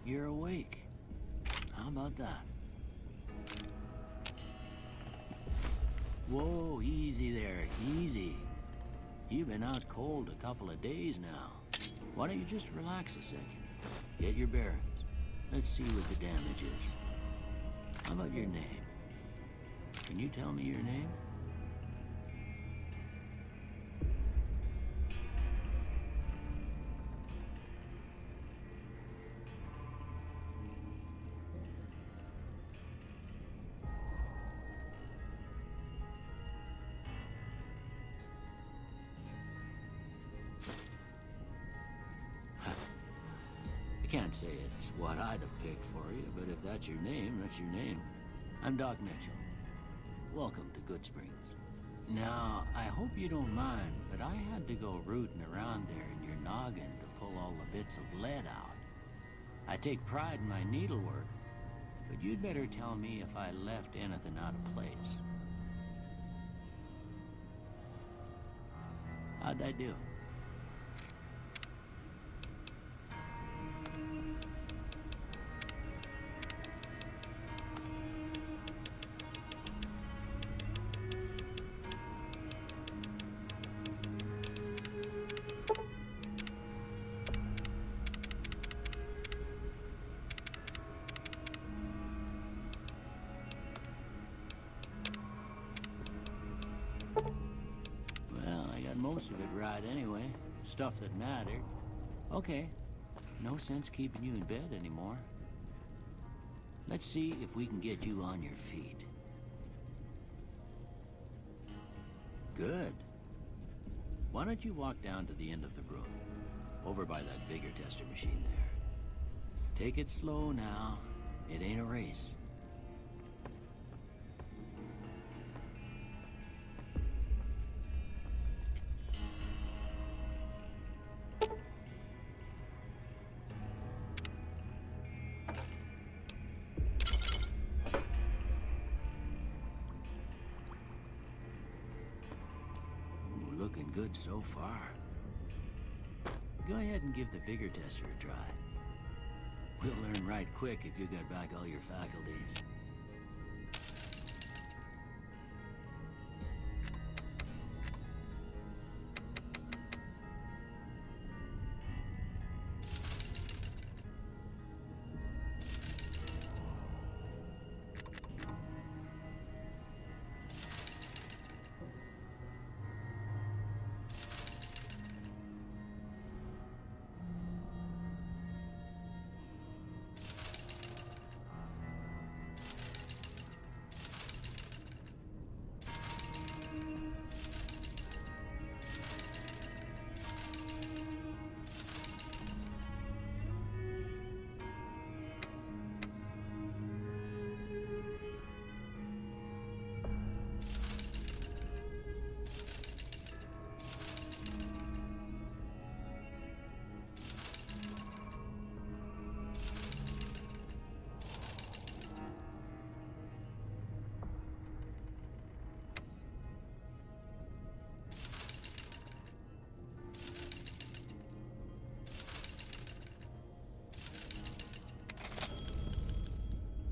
you're awake. How about that? Whoa, easy there, easy. You've been out cold a couple of days now. Why don't you just relax a second? Get your bearings. Let's see what the damage is. How about your name? Can you tell me your name? I can't say it's what I'd have picked for you, but if that's your name, that's your name. I'm Doc Mitchell. Welcome to Goodsprings. Now, I hope you don't mind, but I had to go rooting around there in your noggin to pull all the bits of lead out. I take pride in my needlework, but you'd better tell me if I left anything out of place. How'd I do? Most of it right anyway. Stuff that mattered. Okay. No sense keeping you in bed anymore. Let's see if we can get you on your feet. Good. Why don't you walk down to the end of the room? Over by that vigor tester machine there. Take it slow now. It ain't a race. Looking good so far. Go ahead and give the vigor tester a try. We'll learn right quick if you got back all your faculties.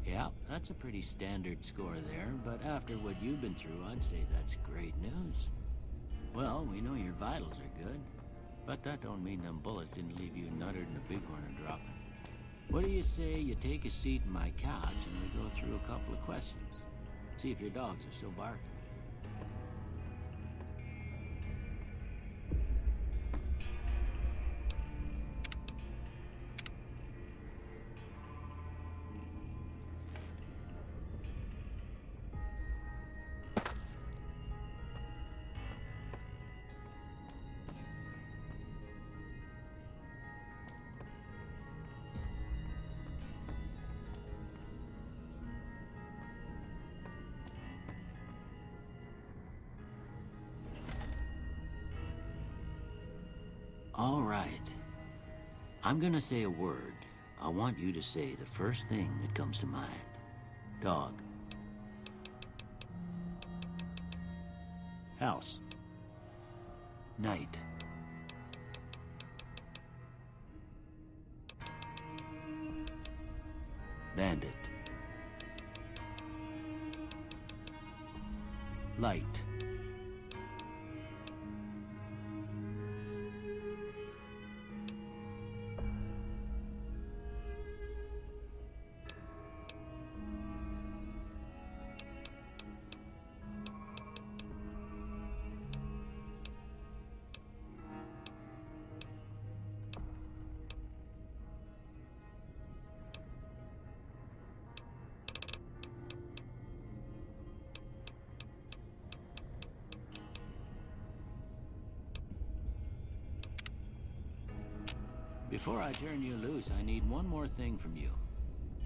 Yeah, that's a pretty standard score there, but after what you've been through, I'd say that's great news. Well, we know your vitals are good, but that don't mean them bullets didn't leave you nuttered and a bighorn dropping. What do you say you take a seat in my couch and we go through a couple of questions? See if your dogs are still barking. All right. I'm gonna say a word. I want you to say the first thing that comes to mind. Dog. House. Night. Bandit. Light. Before I turn you loose, I need one more thing from you.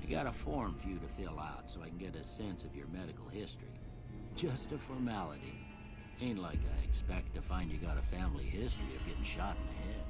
I got a form for you to fill out so I can get a sense of your medical history. Just a formality. Ain't like I expect to find you got a family history of getting shot in the head.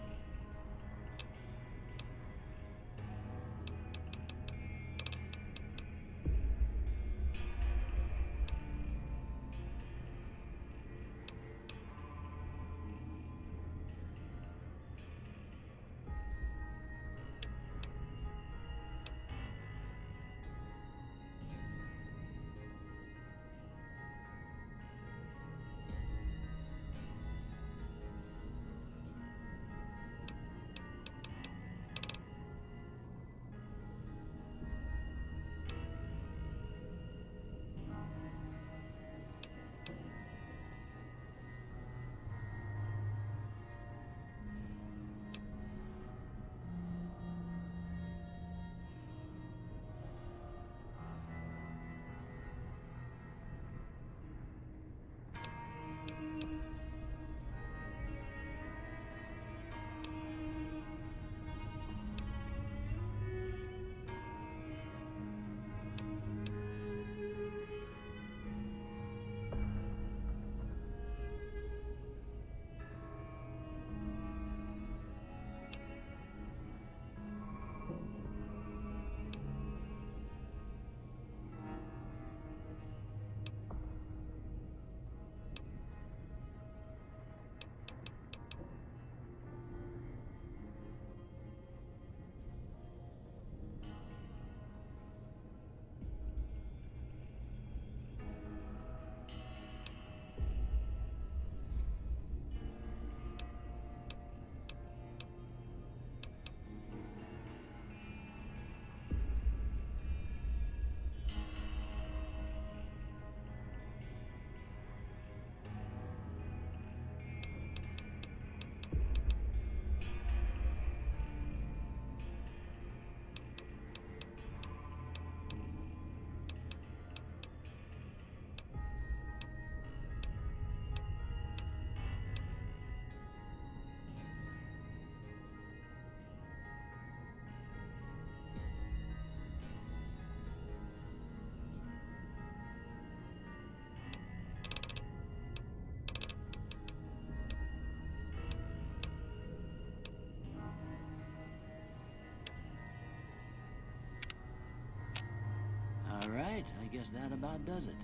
All right, I guess that about does it.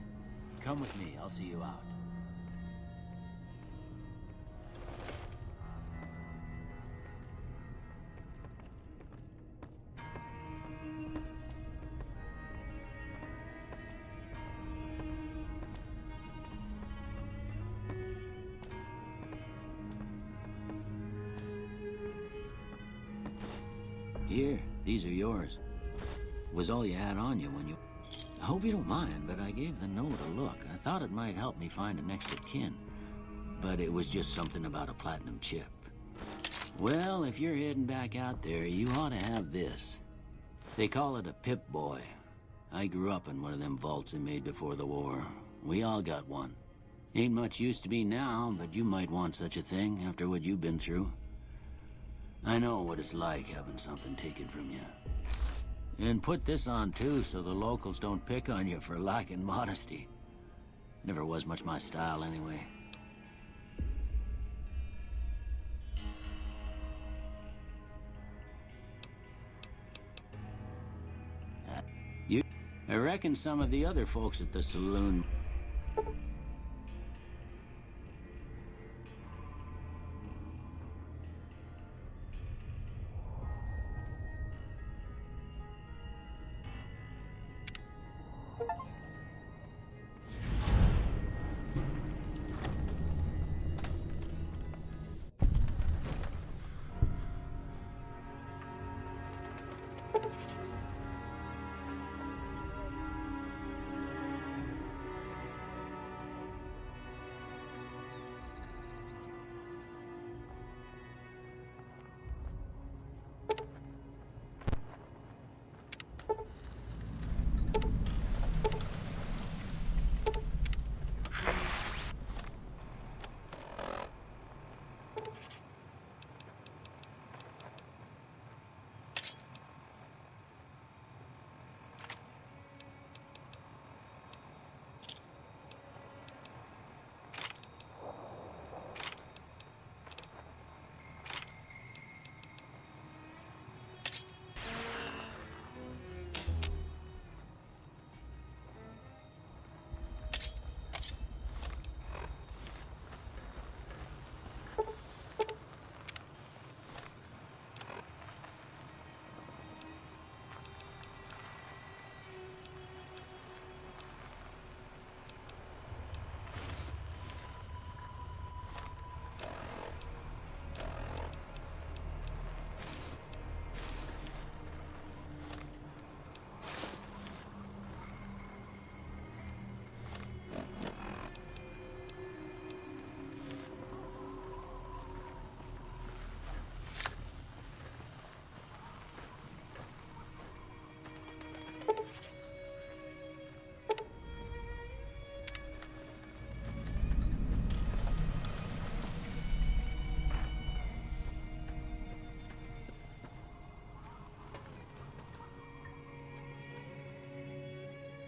Come with me, I'll see you out. Here, these are yours. Was all you had on you when you... I hope you don't mind, but I gave the note a look. I thought it might help me find a next of kin. But it was just something about a platinum chip. Well, if you're heading back out there, you ought to have this. They call it a Pip-Boy. I grew up in one of them vaults they made before the war. We all got one. Ain't much use to me now, but you might want such a thing after what you've been through. I know what it's like having something taken from you. And put this on too, so the locals don't pick on you for lacking modesty. Never was much my style anyway. I reckon some of the other folks at the saloon...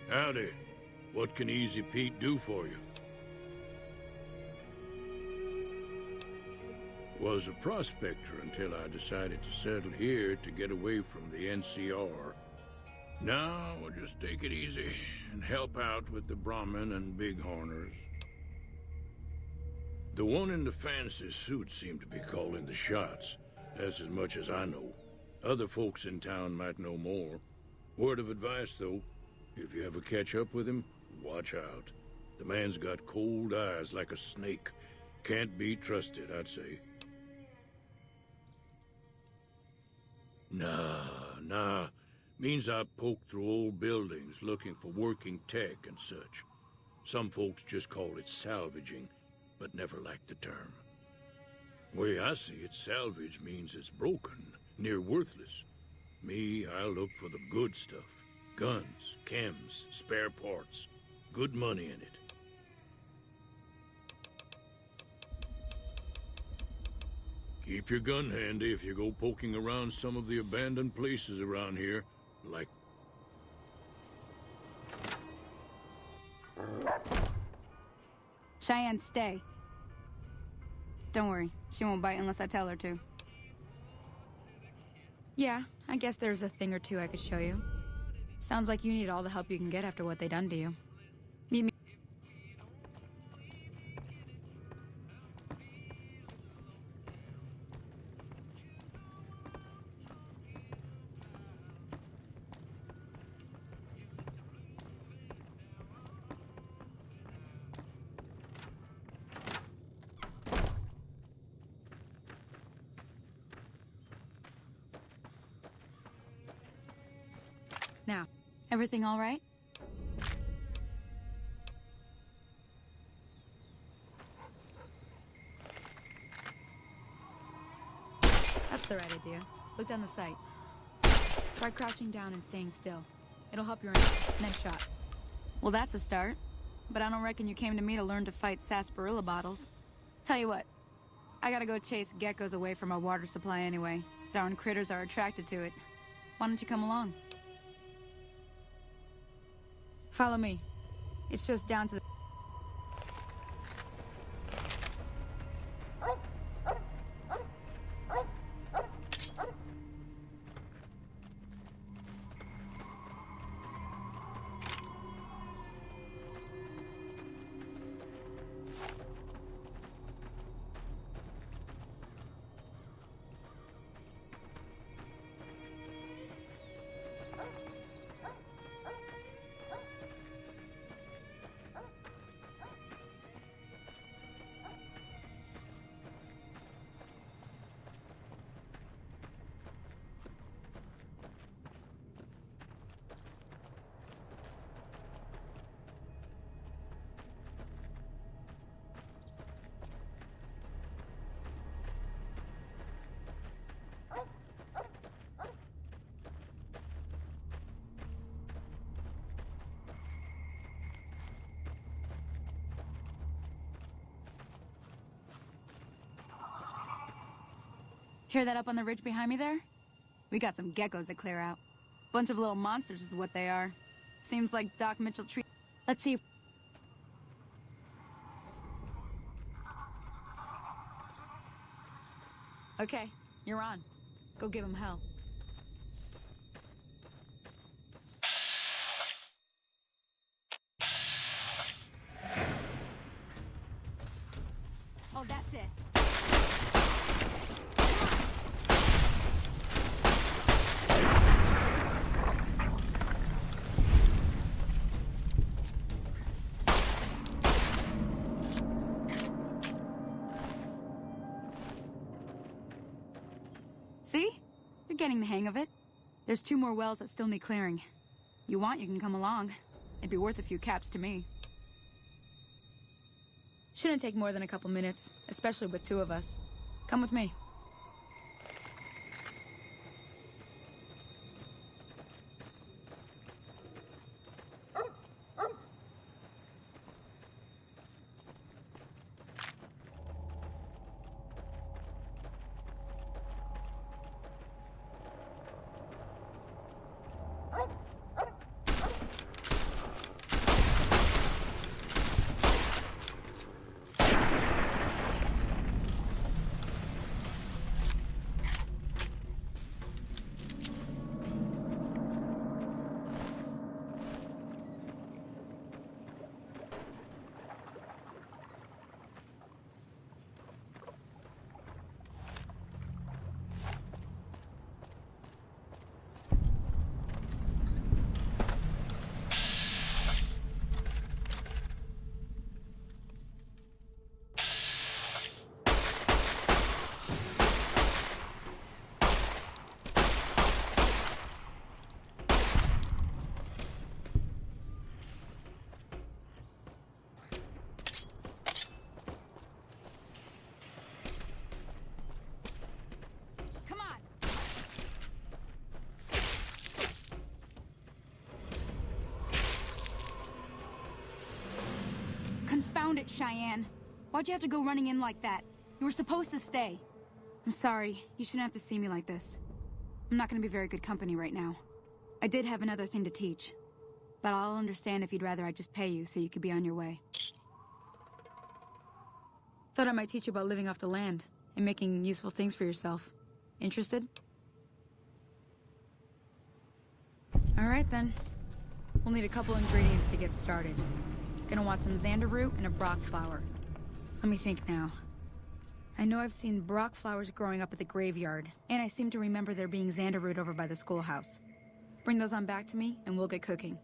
Howdy. What can Easy Pete do for you? Was a prospector until I decided to settle here to get away from the NCR. Now, we'll just take it easy and help out with the Brahmin and Bighorners. The one in the fancy suit seemed to be calling the shots. That's as much as I know. Other folks in town might know more. Word of advice, though, if you ever catch up with him, watch out. The man's got cold eyes like a snake. Can't be trusted, I'd say. Nah. Means I poke through old buildings looking for working tech and such. Some folks just call it salvaging, but never liked the term. Way I see it, salvage means it's broken, near worthless. Me, I look for the good stuff. Guns, chems, spare parts. Good money in it. Keep your gun handy if you go poking around some of the abandoned places around here, like... Cheyenne, stay. Don't worry, she won't bite unless I tell her to. Yeah, I guess there's a thing or two I could show you. Sounds like you need all the help you can get after what they done to you. Meet me. Now, everything all right? That's the right idea. Look down the sight. Try crouching down and staying still. It'll help your next shot. Well, that's a start. But I don't reckon you came to me to learn to fight sarsaparilla bottles. Tell you what, I gotta go chase geckos away from our water supply anyway. Darn critters are attracted to it. Why don't you come along? Follow me. It's just down to the... Hear that up on the ridge behind me there? We got some geckos to clear out. Bunch of little monsters is what they are. Seems like Doc Mitchell treat... Let's see if... Okay, you're on. Go give him hell. Oh, that's it. See? You're getting the hang of it. There's 2 more wells that still need clearing. You want, you can come along. It'd be worth a few caps to me. Shouldn't take more than a couple minutes, especially with 2 of us. Come with me. it, Cheyenne. Why'd you have to go running in like that? You were supposed to stay. I'm sorry. You shouldn't have to see me like this. I'm not gonna be very good company right now. I did have another thing to teach. But I'll understand if you'd rather I just pay you so you could be on your way. Thought I might teach you about living off the land and making useful things for yourself. Interested? Alright then. We'll need a couple ingredients to get started. Gonna want some Xander root and a Brock flower. Let me think now. I know I've seen Brock flowers growing up at the graveyard, and I seem to remember there being Xander root over by the schoolhouse. Bring those on back to me, and we'll get cooking.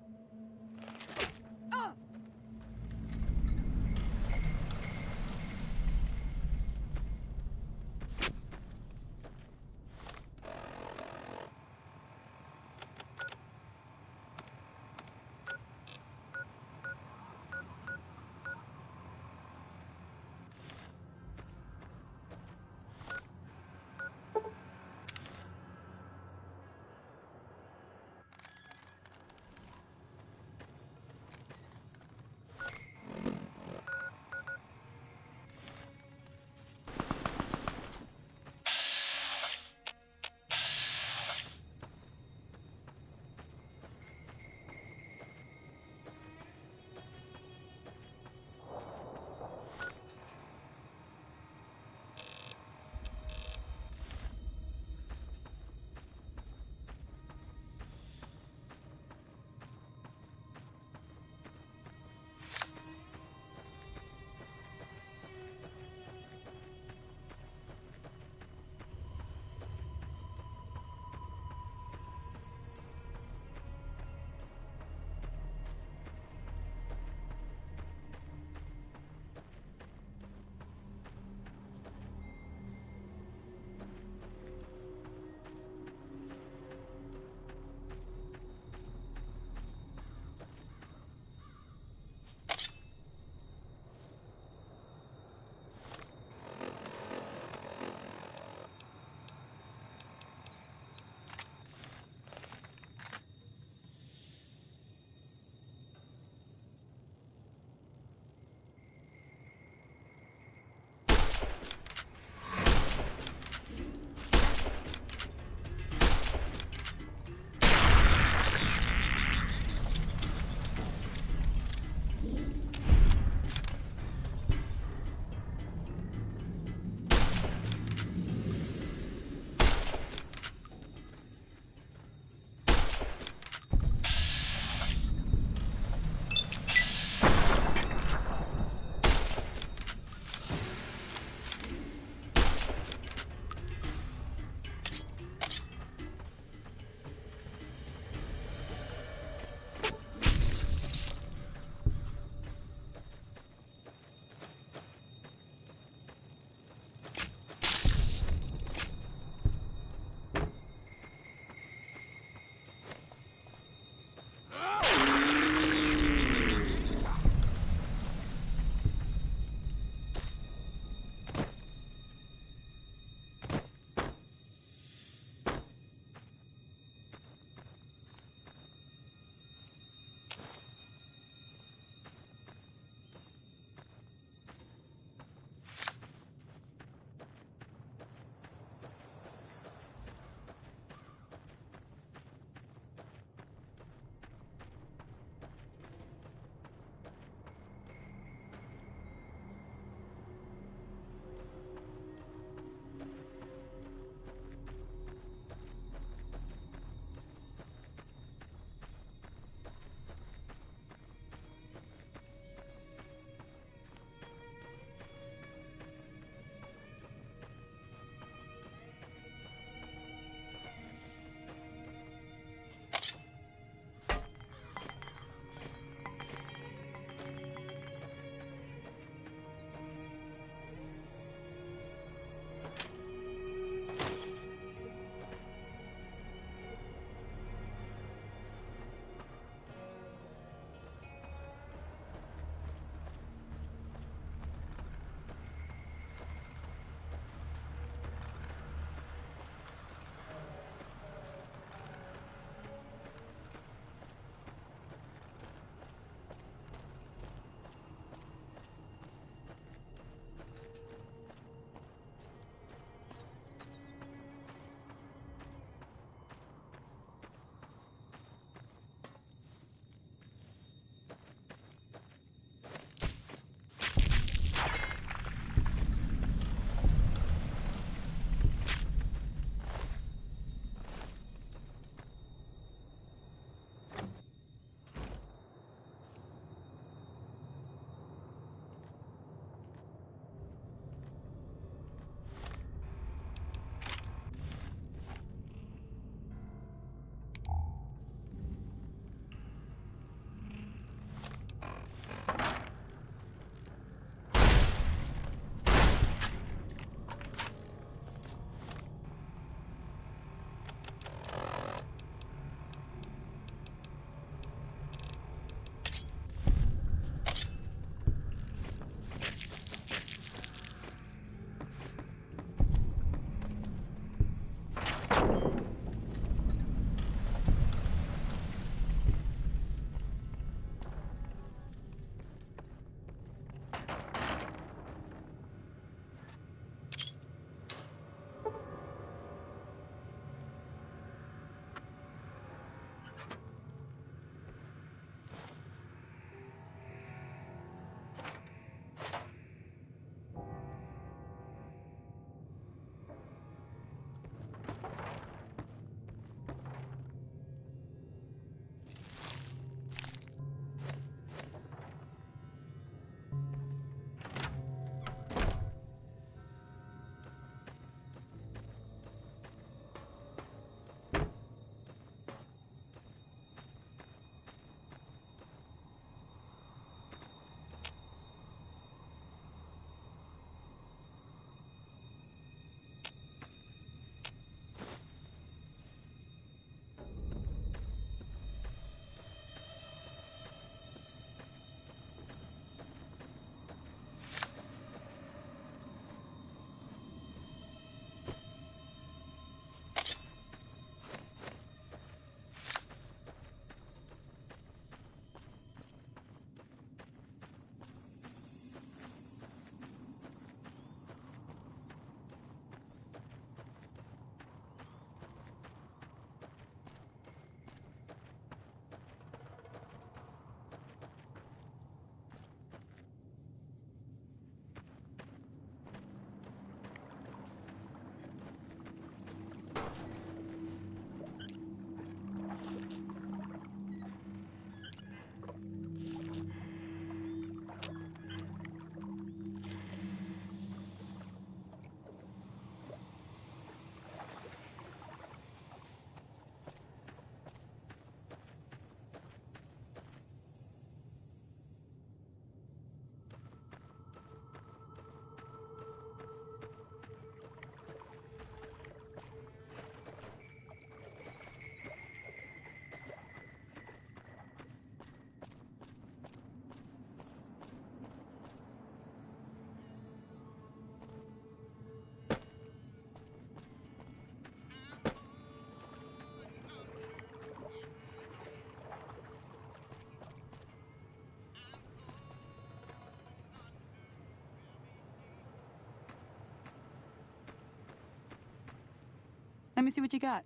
Let me see what you got.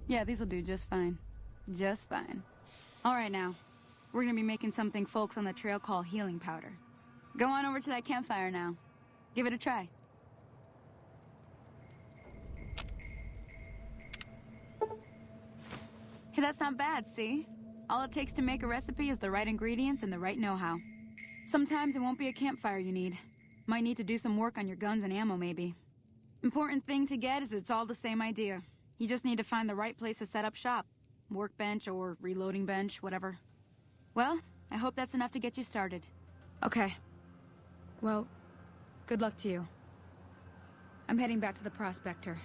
Yeah, these'll do just fine. Just fine. All right, now. We're gonna be making something folks on the trail call healing powder. Go on over to that campfire now. Give it a try. Hey, that's not bad, see? All it takes to make a recipe is the right ingredients and the right know-how. Sometimes it won't be a campfire you need. Might need to do some work on your guns and ammo, maybe. Important thing to get is it's all the same idea. You just need to find the right place to set up shop. Workbench or reloading bench, whatever. Well, I hope that's enough to get you started. Okay. Well, good luck to you. I'm heading back to the Prospector.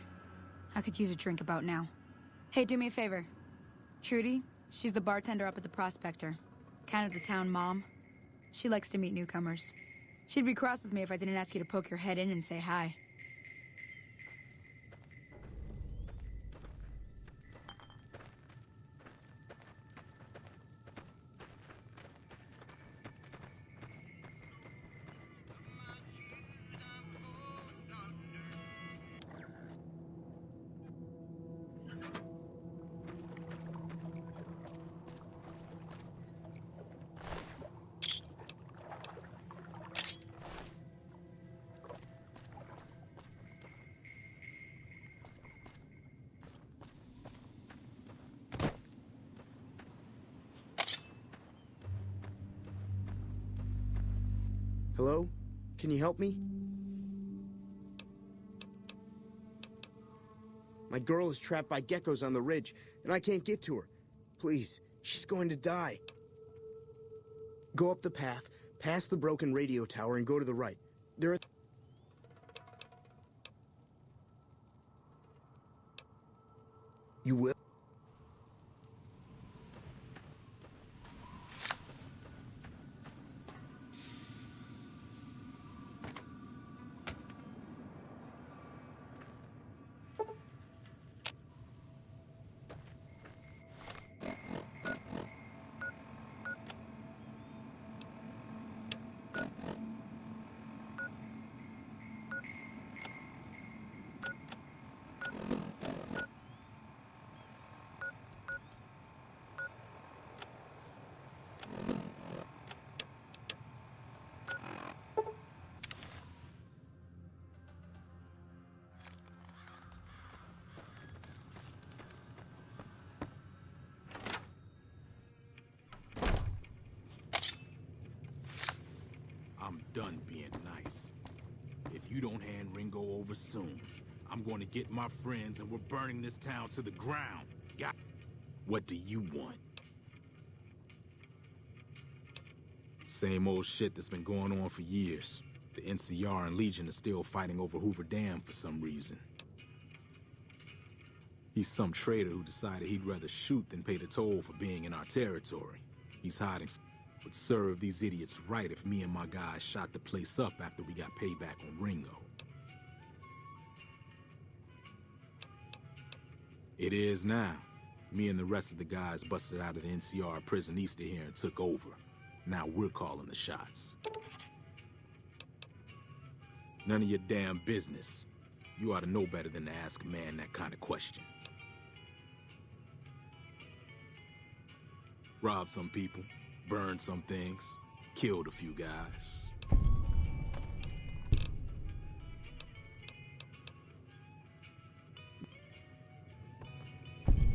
I could use a drink about now. Hey, do me a favor. Trudy, she's the bartender up at the Prospector. Kind of the town mom. She likes to meet newcomers. She'd be cross with me if I didn't ask you to poke your head in and say hi. Hello? Can you help me? My girl is trapped by geckos on the ridge, and I can't get to her. Please, she's going to die. Go up the path, past the broken radio tower, and go to the right. There are... You will? I'm done being nice. If you don't hand Ringo over soon, I'm going to get my friends and we're burning this town to the ground. What do you want? Same old shit that's been going on for years. The NCR and Legion are still fighting over Hoover Dam for some reason. He's some traitor who decided he'd rather shoot than pay the toll for being in our territory. He's hiding. Would serve these idiots right if me and my guys shot the place up after we got payback on Ringo. It is now. Me and the rest of the guys busted out of the NCR prison east of here and took over. Now we're calling the shots. None of your damn business. You ought to know better than to ask a man that kind of question. Robbed some people, burned some things, killed a few guys.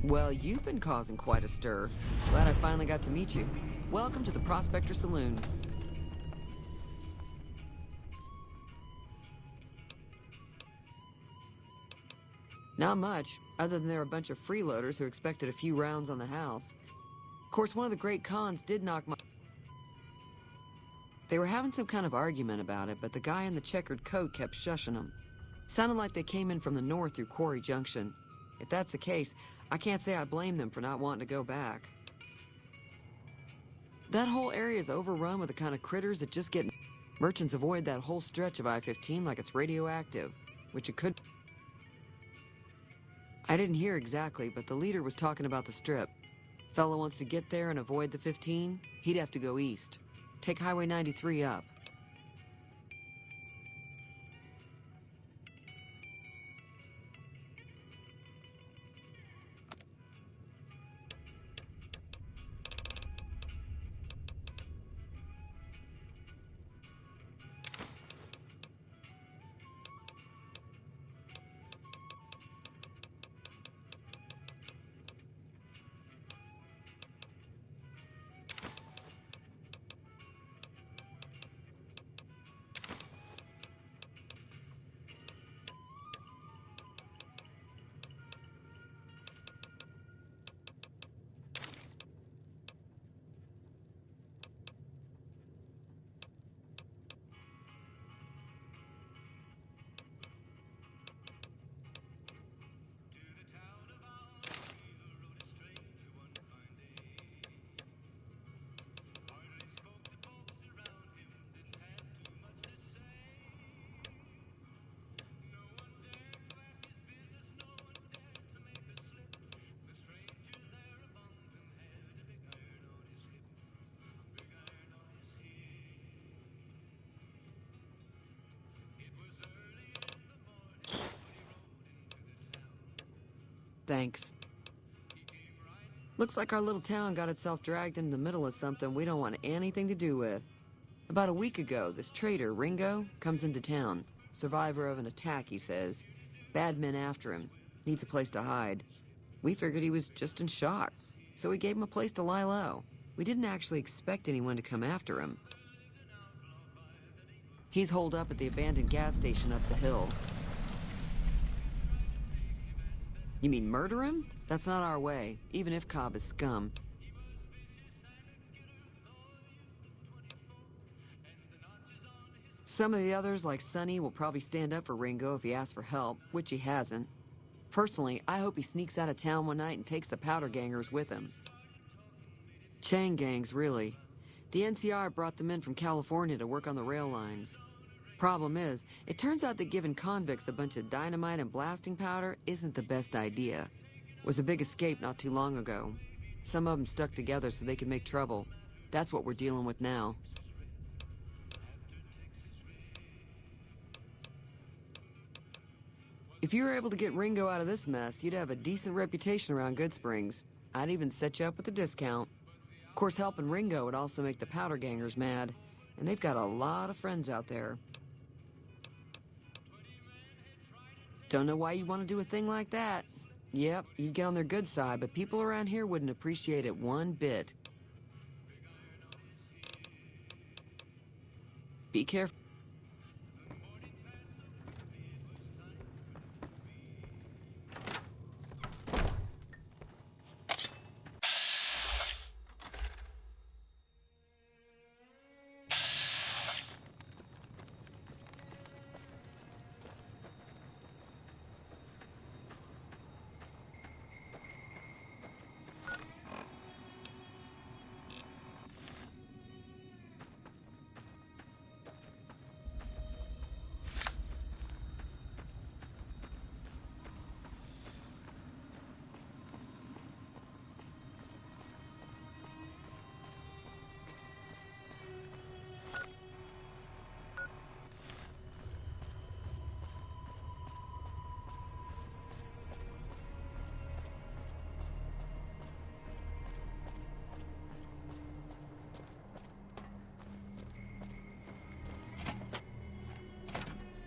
Well, you've been causing quite a stir. Glad I finally got to meet you. Welcome to the Prospector Saloon. Not much, other than they're a bunch of freeloaders who expected a few rounds on the house. Of course, one of the great cons did knock my... They were having some kind of argument about it, but the guy in the checkered coat kept shushing them. Sounded like they came in from the north through Quarry Junction. If that's the case, I can't say I blame them for not wanting to go back. That whole area is overrun with the kind of critters that just get... Merchants avoid that whole stretch of I-15 like it's radioactive, which it could... I didn't hear exactly, but the leader was talking about the strip. Fellow wants to get there and avoid the 15, he'd have to go east. Take Highway 93 up. Thanks. Looks like our little town got itself dragged into the middle of something we don't want anything to do with. About a week ago, this traitor, Ringo, comes into town. Survivor of an attack, he says. Bad men after him. Needs a place to hide. We figured he was just in shock, so we gave him a place to lie low. We didn't actually expect anyone to come after him. He's holed up at the abandoned gas station up the hill. You mean murder him? That's not our way, even if Cobb is scum. Some of the others, like Sonny, will probably stand up for Ringo if he asks for help, which he hasn't. Personally, I hope he sneaks out of town one night and takes the powder gangers with him. Chain gangs, really. The NCR brought them in from California to work on the rail lines. Problem is, it turns out that giving convicts a bunch of dynamite and blasting powder isn't the best idea. It was a big escape not too long ago. Some of them stuck together so they could make trouble. That's what we're dealing with now. If you were able to get Ringo out of this mess, you'd have a decent reputation around Goodsprings. I'd even set you up with a discount. Of course, helping Ringo would also make the powder gangers mad, and they've got a lot of friends out there. Don't know why you'd want to do a thing like that. Yep, you'd get on their good side, but people around here wouldn't appreciate it one bit. Be careful.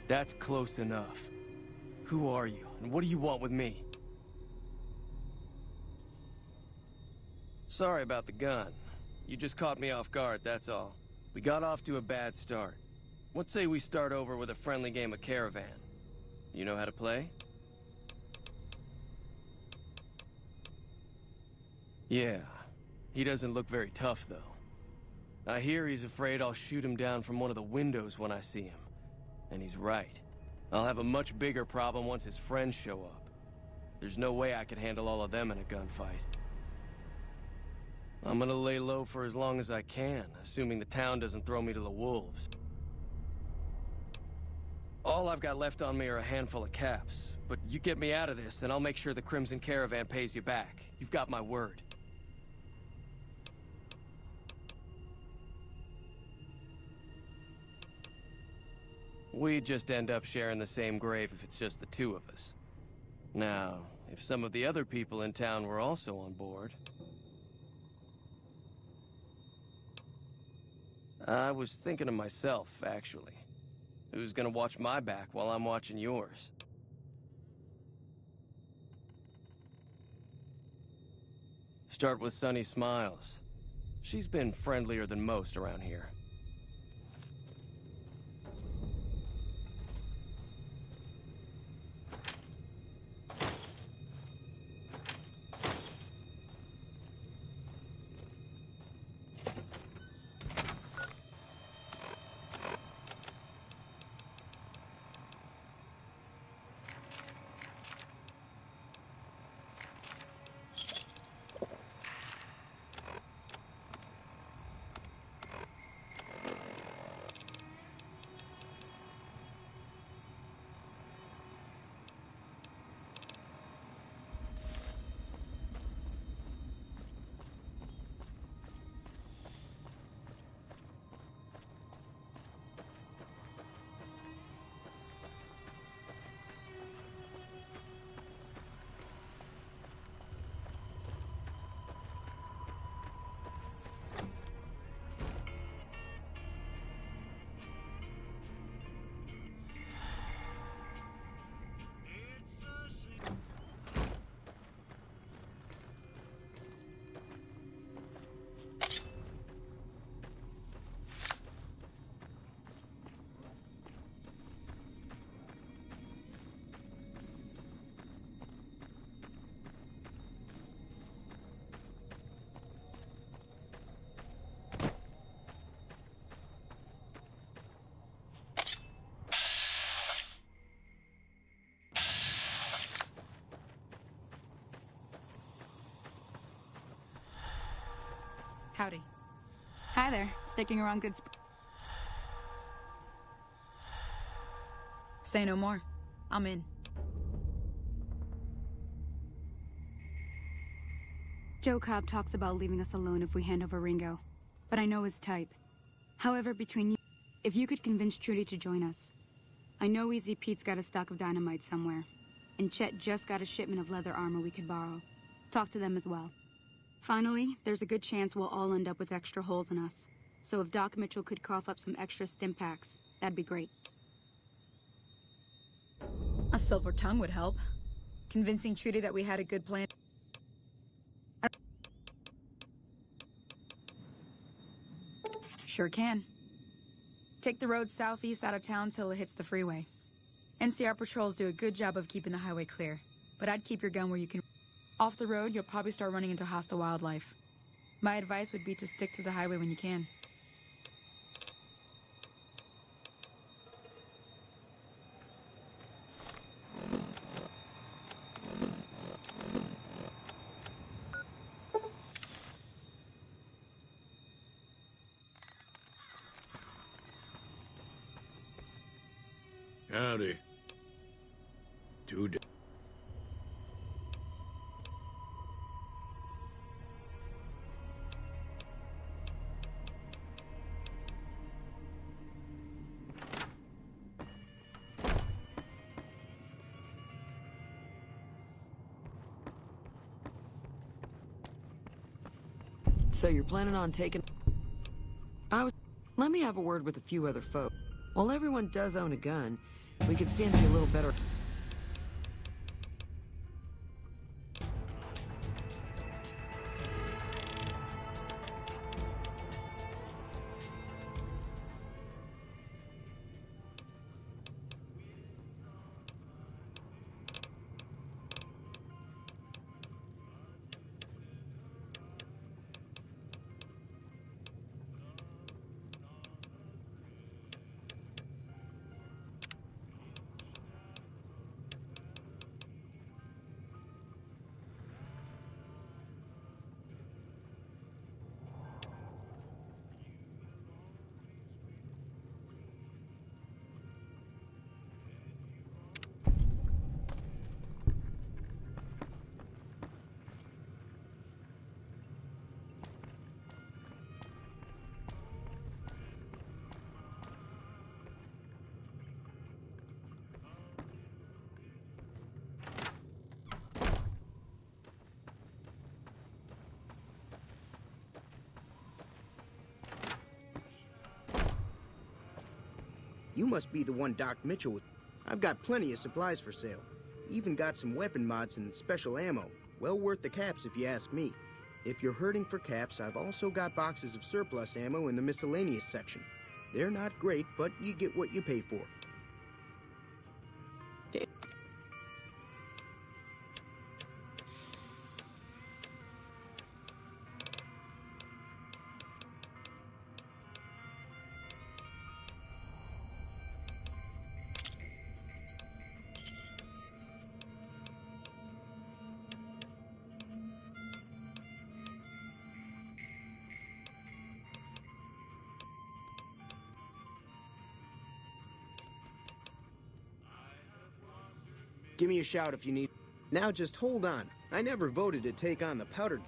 That's close enough. Who are you, and what do you want with me? Sorry about the gun. You just caught me off guard, that's all. We got off to a bad start. What say we start over with a friendly game of Caravan? You know how to play? Yeah. He doesn't look very tough, though. I hear he's afraid I'll shoot him down from one of the windows when I see him. And he's right. I'll have a much bigger problem once his friends show up. There's no way I could handle all of them in a gunfight. I'm gonna lay low for as long as I can, assuming the town doesn't throw me to the wolves. All I've got left on me are a handful of caps, but you get me out of this and I'll make sure the Crimson Caravan pays you back. You've got my word. We'd just end up sharing the same grave if it's just the two of us. Now, if some of the other people in town were also on board... I was thinking of myself, actually. Who's gonna watch my back while I'm watching yours? Start with Sunny Smiles. She's been friendlier than most around here. Howdy. Hi there. Sticking around Say no more. I'm in. Joe Cobb talks about leaving us alone if we hand over Ringo, but I know his type. However, between you, if you could convince Trudy to join us. I know Easy Pete's got a stock of dynamite somewhere, and Chet just got a shipment of leather armor we could borrow. Talk to them as well. Finally, there's a good chance we'll all end up with extra holes in us. So if Doc Mitchell could cough up some extra stim packs, that'd be great. A silver tongue would help. Convincing Trudy that we had a good plan. Sure can. Take the road southeast out of town till it hits the freeway. NCR patrols do a good job of keeping the highway clear, but I'd keep your gun where you can. Off the road, you'll probably start running into hostile wildlife. My advice would be to stick to the highway when you can. Howdy. Today. So you're planning on taking... Let me have a word with a few other folk. While everyone does own a gun, we could stand to be a little better... You must be the one Doc Mitchell was. I've got plenty of supplies for sale. Even got some weapon mods and special ammo. Well worth the caps if you ask me. If you're hurting for caps, I've also got boxes of surplus ammo in the miscellaneous section. They're not great, but you get what you pay for. Give me a shout if you need. Now just hold on. I never voted to take on the powder.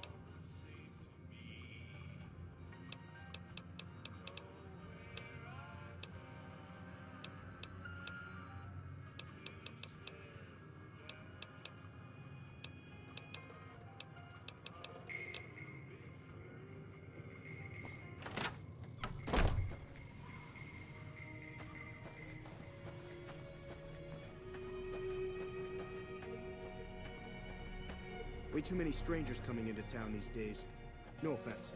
Way too many strangers coming into town these days. No offense.